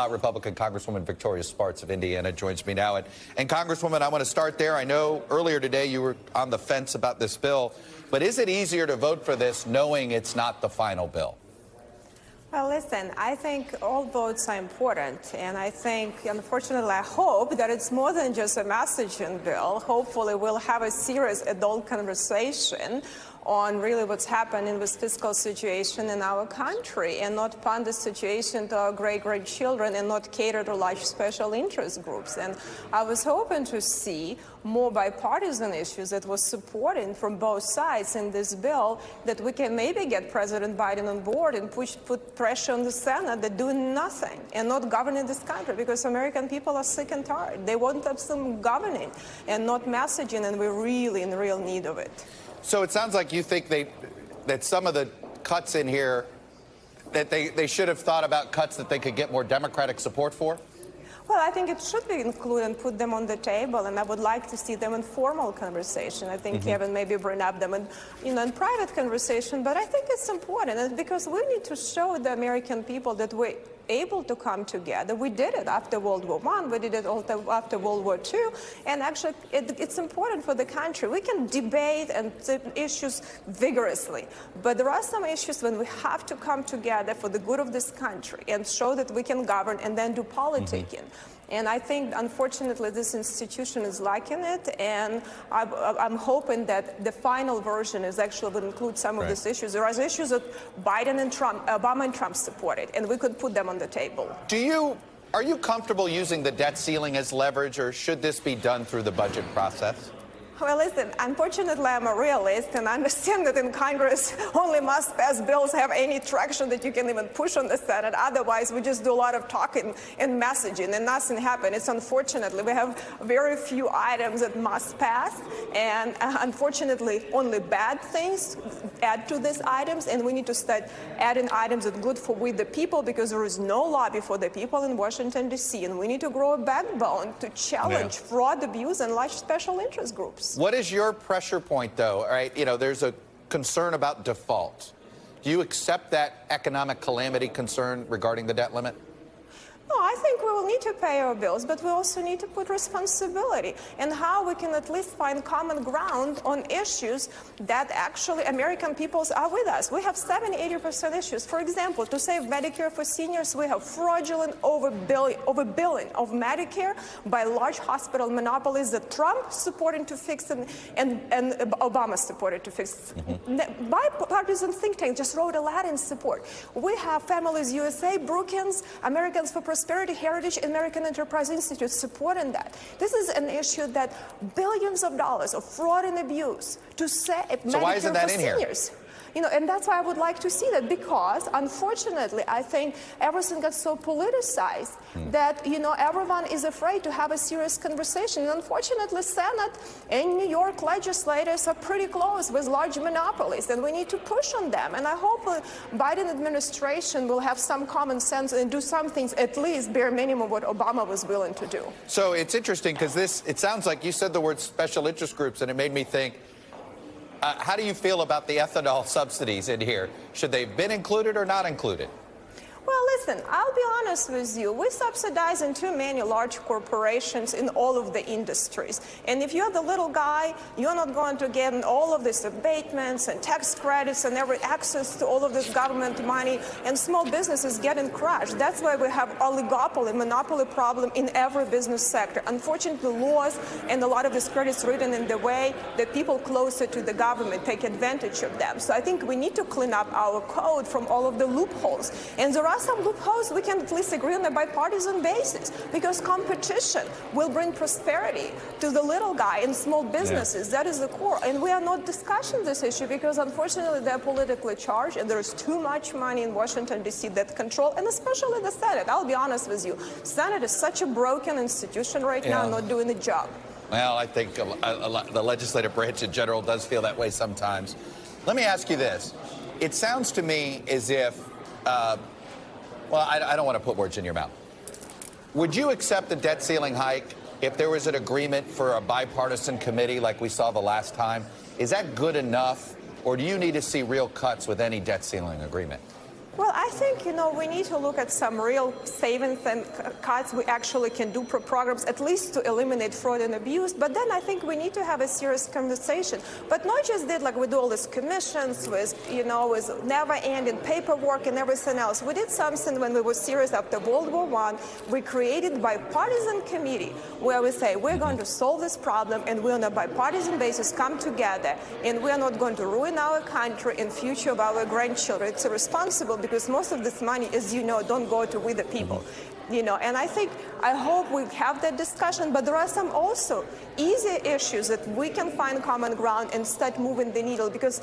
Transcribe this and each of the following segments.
Republican Congresswoman Victoria Spartz of Indiana joins me now. And Congresswoman, I want to start there. I know earlier today you were on the fence about this bill, but is it easier to vote for this knowing it's not the final bill? Well, listen, I think all votes are important, and I think, unfortunately, I hope that it's more than just a messaging bill. Hopefully, we'll have a serious adult conversation on really what's happening with fiscal situation in our country and not punt the situation to our great-grandchildren and not cater to large special interest groups. And I was hoping to see more bipartisan issues that was supporting from both sides in this bill, that we can maybe get President Biden on board and put pressure on the Senate that doing nothing and not governing this country, because American people are sick and tired. They want some governing and not messaging, and we're really in real need of it. So it sounds like you think that some of the cuts in here, that they should have thought about cuts that they could get more Democratic support for? Well, I think it should be included and put them on the table, and I would like to see them in formal conversation. I think Kevin maybe bring up them in private conversation, but I think it's important because we need to show the American people that we're able to come together. We did it after World War I, we did it also after World War II, and actually it's important for the country. We can debate and issues vigorously, but there are some issues when we have to come together for the good of this country and show that we can govern and then do politicking. And I think, unfortunately, this institution is lacking it, and I'm hoping that the final version is actually will include some of these issues. There are issues that Biden and Trump, Obama and Trump supported, and we could put them on the table. Are you comfortable using the debt ceiling as leverage, or should this be done through the budget process? Well, listen, unfortunately, I'm a realist, and I understand that in Congress, only must-pass bills have any traction that you can even push on the Senate. Otherwise, we just do a lot of talking and messaging, and nothing happens. It's unfortunately, we have very few items that must pass, and unfortunately, only bad things add to these items, and we need to start adding items that are good for we the people, because there is no lobby for the people in Washington, D.C., and we need to grow a backbone to challenge fraud, abuse, and large special interest groups. What is your pressure point, though? All right, there's a concern about default. Do you accept that economic calamity concern regarding the debt limit? No, I think we will need to pay our bills, but we also need to put responsibility and how we can at least find common ground on issues that actually American peoples are with us. We have 70–80% issues. For example, to save Medicare for seniors, we have fraudulent overbilling of Medicare by large hospital monopolies that Trump supported to fix and Obama supported to fix. Bipartisan think tank just wrote a lot in support. We have Families USA, Brookings, Americans for Prosperity, Heritage, American Enterprise Institute supporting that. This is an issue that billions of dollars of fraud and abuse to save Medicare for seniors. And that's why I would like to see that, because, unfortunately, I think everything got so politicized that, everyone is afraid to have a serious conversation. And unfortunately, Senate and New York legislators are pretty close with large monopolies, and we need to push on them. And I hope the Biden administration will have some common sense and do some things, at least bare minimum what Obama was willing to do. So it's interesting, because it sounds like you said the word special interest groups, and it made me think, how do you feel about the ethanol subsidies in here? Should they have been included or not included? Well, listen, I'll be honest with you. We're subsidizing too many large corporations in all of the industries. And if you're the little guy, you're not going to get all of these abatements and tax credits and every access to all of this government money, and small businesses getting crushed. That's why we have oligopoly, monopoly problem in every business sector. Unfortunately, laws and a lot of this credits written in the way that people closer to the government take advantage of them. So I think we need to clean up our code from all of the loopholes. And there are some loopholes we can at least agree on a bipartisan basis, because competition will bring prosperity to the little guy and small businesses. That is the core. And we are not discussing this issue because, unfortunately, they're politically charged, and there is too much money in Washington, D.C. that control, and especially the Senate. I'll be honest with you. Senate is such a broken institution right now, not doing the job. Well, I think the legislative branch in general does feel that way sometimes. Let me ask you this. It sounds to me as if well, I don't want to put words in your mouth. Would you accept the debt ceiling hike if there was an agreement for a bipartisan committee like we saw the last time? Is that good enough, or do you need to see real cuts with any debt ceiling agreement? Well, I think, we need to look at some real savings and cuts we actually can do for programs, at least to eliminate fraud and abuse. But then I think we need to have a serious conversation. But not just that, like we do all these commissions with, with never-ending paperwork and everything else. We did something when we were serious after World War I. We created a bipartisan committee where we say we're going to solve this problem and we're on a bipartisan basis come together and we're not going to ruin our country and future of our grandchildren. It's irresponsible because most of this money, as you know, don't go to we the people. And I hope we have that discussion, but there are some also easy issues that we can find common ground and start moving the needle because,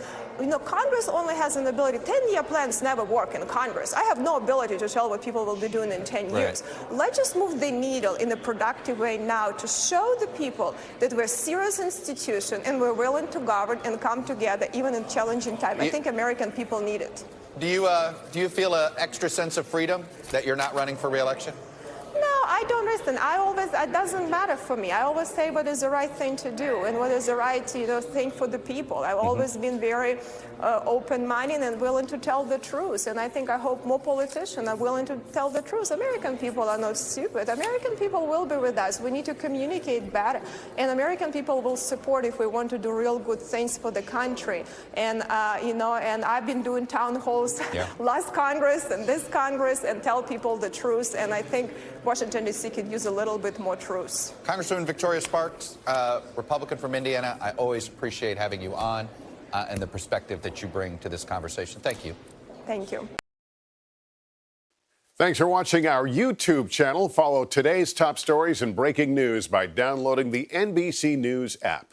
Congress only has an ability. 10-year plans never work in Congress. I have no ability to tell what people will be doing in 10 years. Let's just move the needle in a productive way now to show the people that we're a serious institution and we're willing to govern and come together even in challenging times. I think American people need it. Do you feel an extra sense of freedom that you're not running for re-election? No, I don't listen. It doesn't matter for me. I always say what is the right thing to do and what is the right, thing for the people. I've always been very open-minded and willing to tell the truth. And I hope more politicians are willing to tell the truth. American people are not stupid. American people will be with us. We need to communicate better. And American people will support if we want to do real good things for the country. And, and I've been doing town halls last Congress and this Congress and tell people the truth. And I think Washington, D.C. could use a little bit more truth. Congresswoman Victoria Spartz, Republican from Indiana, I always appreciate having you on and the perspective that you bring to this conversation. Thank you. Thank you. Thanks for watching our YouTube channel. Follow today's top stories and breaking news by downloading the NBC News app.